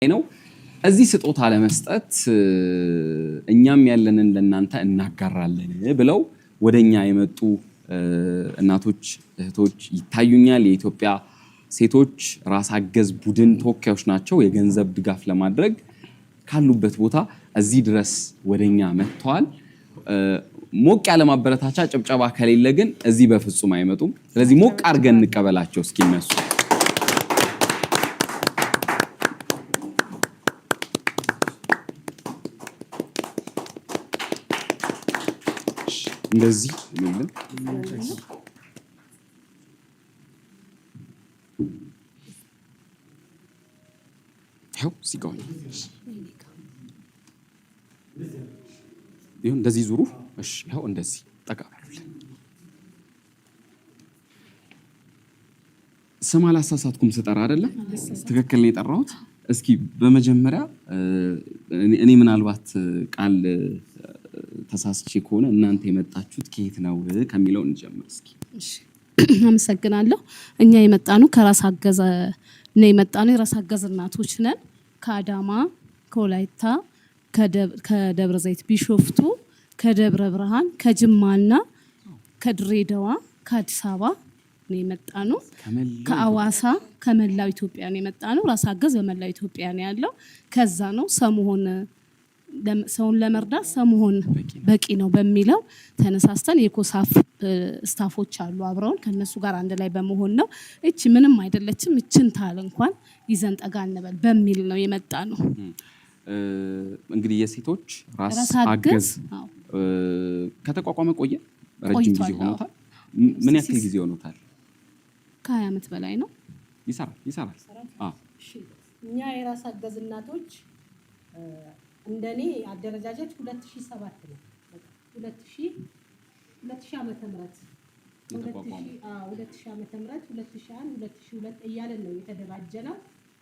ነው እዚህ ስጦታ ለመስጠት እኛም ያለንን ለናንተ እናጋራለን ብለው ወደኛ የመጡ እናቶች እህቶች ይታዩኛል። የኢትዮጵያ ሴቶች ራስ አገዝ ቡድን ተወካዮች ናቸው። የገንዘብ ድጋፍ ለማድረግ ካሉበት ቦታ እዚህ ድረስ ወደኛ መጥተዋል። ሞቅ ያለ ማበረታቻ ጭብጨባ ከሌለ ግን እዚህ በፍጹም አይመጡም። ስለዚህ ሞቅ አድርገን እንቀበላቸው እስኪ እነሱ እንደዚህ ይልን ያው ሲጋው ይሁን እንደዚህ ዙሩ። እሺ ያው እንደዚህ ተቀበሉልን። ስም አላሳሳትኩም ስጠራ አይደለ? ትክክል ነው የጠራሁት። እስኪ በመጀመሪያ እኔ ምናልባት ቃል ተሳስቼ ከሆነ እናንተ የመጣችሁት ከየት ነው ከሚለው እንጀምር እስኪ። እሺ አመሰግናለሁ። እኛ የመጣነው ከራስ አገዝ ነው የመጣነው። የራስ አገዝ እናቶች ነን። ከአዳማ፣ ከወላይታ፣ ከደብረ ዘይት፣ ቢሾፍቱ፣ ከደብረ ብርሃን፣ ከጅማና ከድሬዳዋ፣ ከአዲስ አበባ ነው የመጣነው። ከአዋሳ ከመላው ኢትዮጵያ ነው የመጣነው። ራስ አገዝ በመላው ኢትዮጵያ ነው ያለው። ከዛ ነው ሰውን ለመርዳት ሰሞን በቂ ነው በሚለው ተነሳስተን የኮሳፍ ስታፎች አሉ አብረውን ከነሱ ጋር አንድ ላይ በመሆን ነው እቺ ምንም አይደለችም እቺን ታል እንኳን ይዘን ጠጋ እንበል በሚል ነው የመጣ ነው። እንግዲህ የሴቶች ራስ አገዝ ከተቋቋመ ቆየ ረጅም ጊዜ ሆኖታል። ምን ያክል ጊዜ ሆኖታል? ከ20 ዓመት በላይ ነው። ይሰራል። እሺ እኛ የራስ አገዝ እናቶች እንደኔ አደረጃጀት 2007 ነው። 2000 ዓመተ ምህረት 2000 ዓመተ ምህረት 2001 2002 እያለን ነው የተደራጀነው።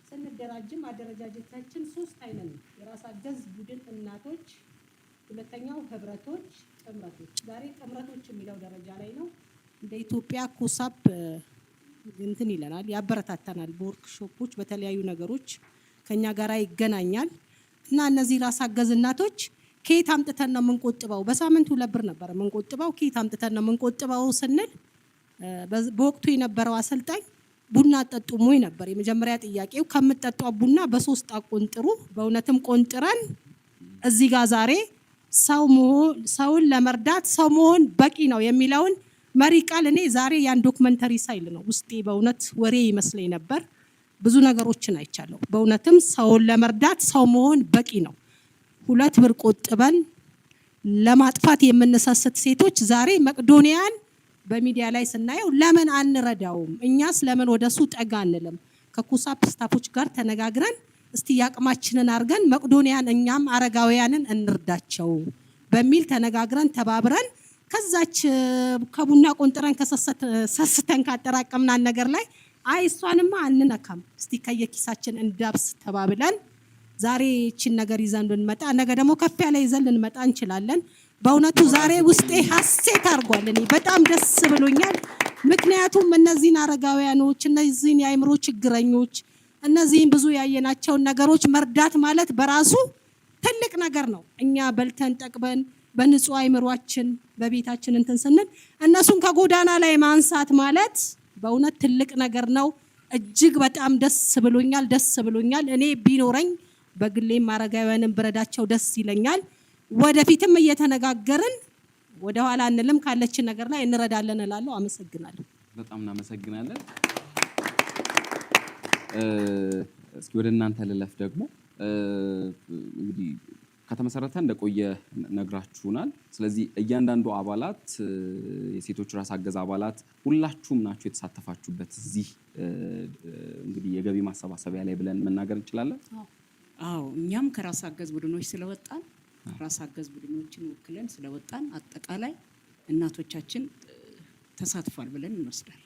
ስንደራጅም አደረጃጀታችን 3 አይነት ነው። የራስ አገዝ ቡድን እናቶች፣ ሁለተኛው ህብረቶች፣ ጥምረቶች። ዛሬ ጥምረቶች የሚለው ደረጃ ላይ ነው። እንደ ኢትዮጵያ ኮሳፕ እንትን ይለናል፣ ያበረታታናል። በወርክሾፖች በተለያዩ ነገሮች ከኛ ጋር ይገናኛል። እና እነዚህ ራስ አገዝ እናቶች ከየት አምጥተን ነው የምንቆጥበው? በሳምንቱ 2 ብር ነበር የምንቆጥበው። ከየት አምጥተን ነው የምንቆጥበው ስንል በወቅቱ የነበረው አሰልጣኝ ቡና ጠጡም ወይ ነበር የመጀመሪያ ጥያቄው። ከምትጠጣው ቡና በ3 አቆንጥሩ። በእውነትም ቆንጥረን እዚህ ጋር ዛሬ ሰውን ለመርዳት ሰው መሆን በቂ ነው የሚለውን መሪ ቃል እኔ ዛሬ ያን ዶክመንተሪ ሳይል ነው ውስጤ በእውነት ወሬ ይመስለኝ ነበር። ብዙ ነገሮችን አይቻለሁ። በእውነትም ሰውን ለመርዳት ሰው መሆን በቂ ነው። 2 ብር ቆጥበን ለማጥፋት የምንሰስት ሴቶች ዛሬ መቅዶኒያን በሚዲያ ላይ ስናየው ለምን አንረዳውም? እኛስ ለምን ወደሱ ጠጋ አንልም? ከኮሳፕ ስታፎች ጋር ተነጋግረን እስቲ ያቅማችንን አድርገን መቅዶኒያን እኛም አረጋውያንን እንርዳቸው በሚል ተነጋግረን ተባብረን ከዛች ከቡና ቆንጥረን ከሰስተን ካጠራቀምናን ነገር ላይ አይ እሷንማ አንነካም እስቲ ከየኪሳችን እንዳብስ ተባብለን ዛሬ እቺን ነገር ይዘን እንመጣ። ነገ ደግሞ ከፍ ያለ ይዘን እንመጣ እንችላለን። በእውነቱ ዛሬ ውስጤ ሐሴት አድርጓል። እኔ በጣም ደስ ብሎኛል። ምክንያቱም እነዚህን አረጋውያኖች፣ እነዚህን የአእምሮ ችግረኞች፣ እነዚህን ብዙ ያየናቸውን ነገሮች መርዳት ማለት በራሱ ትልቅ ነገር ነው። እኛ በልተን ጠቅበን በንጹህ አእምሮአችን በቤታችን እንትን ስንል እነሱን ከጎዳና ላይ ማንሳት ማለት በእውነት ትልቅ ነገር ነው። እጅግ በጣም ደስ ብሎኛል። እኔ ቢኖረኝ በግሌም አረጋውያንን ብረዳቸው ደስ ይለኛል። ወደፊትም እየተነጋገርን ወደ ኋላ አንልም። ካለችን ነገር ላይ እንረዳለን እላለሁ። አመሰግናለሁ። በጣም እናመሰግናለን። እስኪ ወደ እናንተ ልለፍ ደግሞ እንግዲህ ከተመሰረተ እንደቆየ ነግራችሁናል። ስለዚህ እያንዳንዱ አባላት የሴቶች ራስ አገዝ አባላት ሁላችሁም ናችሁ የተሳተፋችሁበት እዚህ እንግዲህ የገቢ ማሰባሰቢያ ላይ ብለን መናገር እንችላለን? አዎ እኛም ከራስ አገዝ ቡድኖች ስለወጣን ራስ አገዝ ቡድኖችን ወክለን ስለወጣን አጠቃላይ እናቶቻችን ተሳትፏል ብለን እንወስዳለን።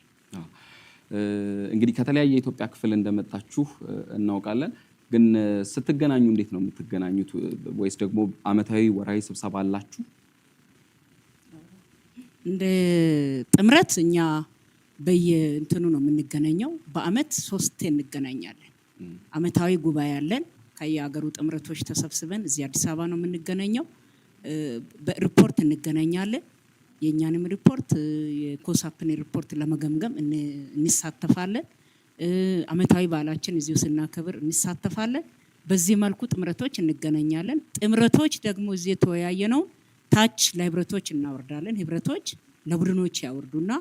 እንግዲህ ከተለያየ የኢትዮጵያ ክፍል እንደመጣችሁ እናውቃለን። ግን ስትገናኙ እንዴት ነው የምትገናኙት? ወይስ ደግሞ አመታዊ ወራዊ ስብሰባ አላችሁ? እንደ ጥምረት እኛ በየእንትኑ ነው የምንገናኘው። በአመት 3 እንገናኛለን። አመታዊ ጉባኤ አለን። ከየሀገሩ ጥምረቶች ተሰብስበን እዚህ አዲስ አበባ ነው የምንገናኘው። በሪፖርት እንገናኛለን። የእኛንም ሪፖርት የኮሳፕን ሪፖርት ለመገምገም እንሳተፋለን። አመታዊ በዓላችን እዚሁ ስናከብር እንሳተፋለን። በዚህ መልኩ ጥምረቶች እንገናኛለን። ጥምረቶች ደግሞ እዚህ የተወያየነው ታች ለህብረቶች እናወርዳለን። ህብረቶች ለቡድኖች ያወርዱና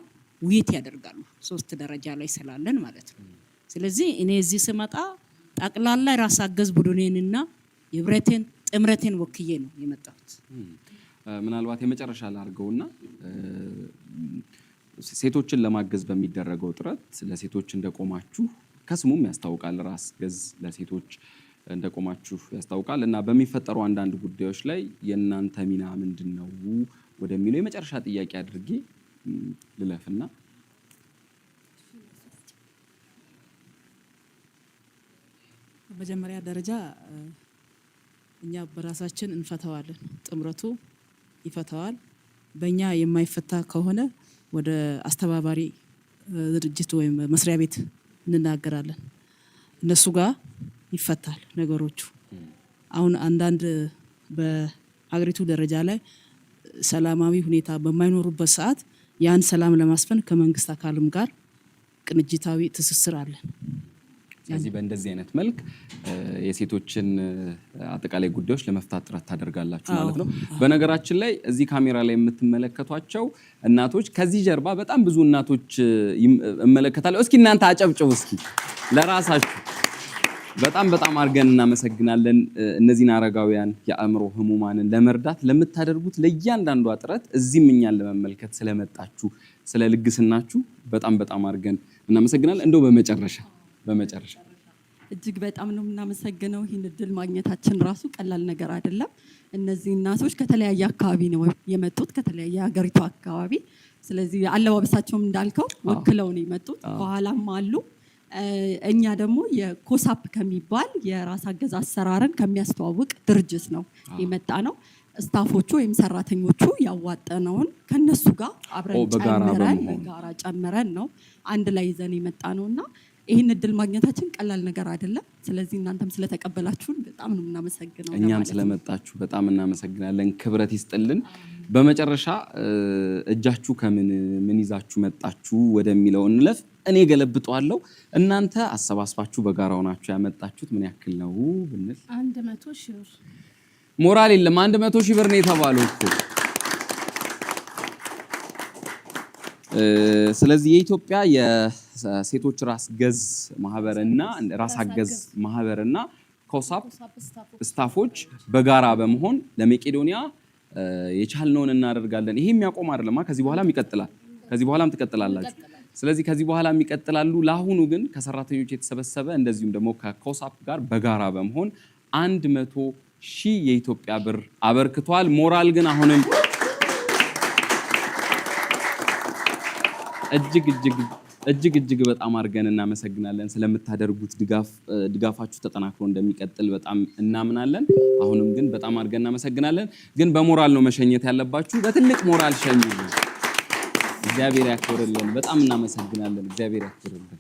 ውይይት ያደርጋሉ። 3 ደረጃ ላይ ስላለን ማለት ነው። ስለዚህ እኔ እዚህ ስመጣ ጠቅላላ ራስ አገዝ ቡድኔንና የህብረቴን ጥምረቴን ወክዬ ነው የመጣሁት። ምናልባት የመጨረሻ ላድርገውና ሴቶችን ለማገዝ በሚደረገው ጥረት ለሴቶች እንደቆማችሁ ከስሙም ያስታውቃል። ራስ ገዝ ለሴቶች እንደቆማችሁ ያስታውቃል እና በሚፈጠሩ አንዳንድ ጉዳዮች ላይ የእናንተ ሚና ምንድነው ወደሚለው የመጨረሻ ጥያቄ አድርጌ ልለፍና በመጀመሪያ ደረጃ እኛ በራሳችን እንፈታዋለን። ጥምረቱ ይፈታዋል። በእኛ የማይፈታ ከሆነ ወደ አስተባባሪ ድርጅት ወይም መስሪያ ቤት እንናገራለን። እነሱ ጋር ይፈታል ነገሮቹ። አሁን አንዳንድ በአገሪቱ ደረጃ ላይ ሰላማዊ ሁኔታ በማይኖሩበት ሰዓት ያን ሰላም ለማስፈን ከመንግስት አካልም ጋር ቅንጅታዊ ትስስር አለን። ስለዚህ በእንደዚህ አይነት መልክ የሴቶችን አጠቃላይ ጉዳዮች ለመፍታት ጥረት ታደርጋላችሁ ማለት ነው። በነገራችን ላይ እዚህ ካሜራ ላይ የምትመለከቷቸው እናቶች ከዚህ ጀርባ በጣም ብዙ እናቶች እመለከታለሁ። እስኪ እናንተ አጨብጭቡ እስኪ ለራሳችሁ። በጣም አድርገን እናመሰግናለን። እነዚህን አረጋውያን የአእምሮ ህሙማንን ለመርዳት ለምታደርጉት ለእያንዳንዷ ጥረት እዚህም እኛን ለመመልከት ስለመጣችሁ ስለ ልግስናችሁ በጣም አድርገን እናመሰግናለን። እንደው በመጨረሻ እጅግ በጣም ነው የምናመሰግነው። ይህን እድል ማግኘታችን ራሱ ቀላል ነገር አይደለም። እነዚህ እናቶች ከተለያየ አካባቢ ነው የመጡት፣ ከተለያየ ሀገሪቱ አካባቢ። ስለዚህ አለባበሳቸውም እንዳልከው ወክለው ነው የመጡት፣ በኋላም አሉ። እኛ ደግሞ የኮሳፕ ከሚባል የራስ አገዝ አሰራርን ከሚያስተዋውቅ ድርጅት ነው የመጣ ነው። ስታፎቹ ወይም ሰራተኞቹ ያዋጠነውን ከነሱ ጋር አብረን በጋራ ጨምረን ነው አንድ ላይ ይዘን የመጣ ነውና ይህን እድል ማግኘታችን ቀላል ነገር አይደለም። ስለዚህ እናንተም ስለተቀበላችሁን በጣም ነው እናመሰግናለን። እኛም ስለመጣችሁ በጣም እናመሰግናለን። ክብረት ይስጥልን። በመጨረሻ እጃችሁ ምን ይዛችሁ መጣችሁ ወደሚለው እንለፍ። እኔ ገለብጠዋለሁ። እናንተ አሰባስባችሁ በጋራ ሆናችሁ ያመጣችሁት ምን ያክል ነው ብንል 100 ሺህ ብር። ሞራል የለም 100 ሺህ ብር ነው የተባለው እኮ። ስለዚህ የኢትዮጵያ የሴቶች ራስ ገዝ ማህበርና ኮሳፕ ስታፎች በጋራ በመሆን ለመቄዶንያ የቻልነውን እናደርጋለን። ይሄ የሚያቆም አይደለም። ከዚህ በኋላም ይቀጥላል። ከዚህ በኋላም ትቀጥላላችሁ። ስለዚህ ከዚህ በኋላም ይቀጥላሉ። ለአሁኑ ግን ከሰራተኞች የተሰበሰበ እንደዚሁም ደግሞ ከኮሳፕ ጋር በጋራ በመሆን 100 ሺህ የኢትዮጵያ ብር አበርክቷል። ሞራል ግን አሁንም እጅግ በጣም አድርገን እናመሰግናለን። ስለምታደርጉት ድጋፋችሁ ተጠናክሮ እንደሚቀጥል በጣም እናምናለን። አሁንም ግን በጣም አድርገን እናመሰግናለን። ግን በሞራል ነው መሸኘት ያለባችሁ። በትልቅ ሞራል ሸኙ። እግዚአብሔር ያክብርልን። በጣም እናመሰግናለን። እግዚአብሔር ያክብርልን።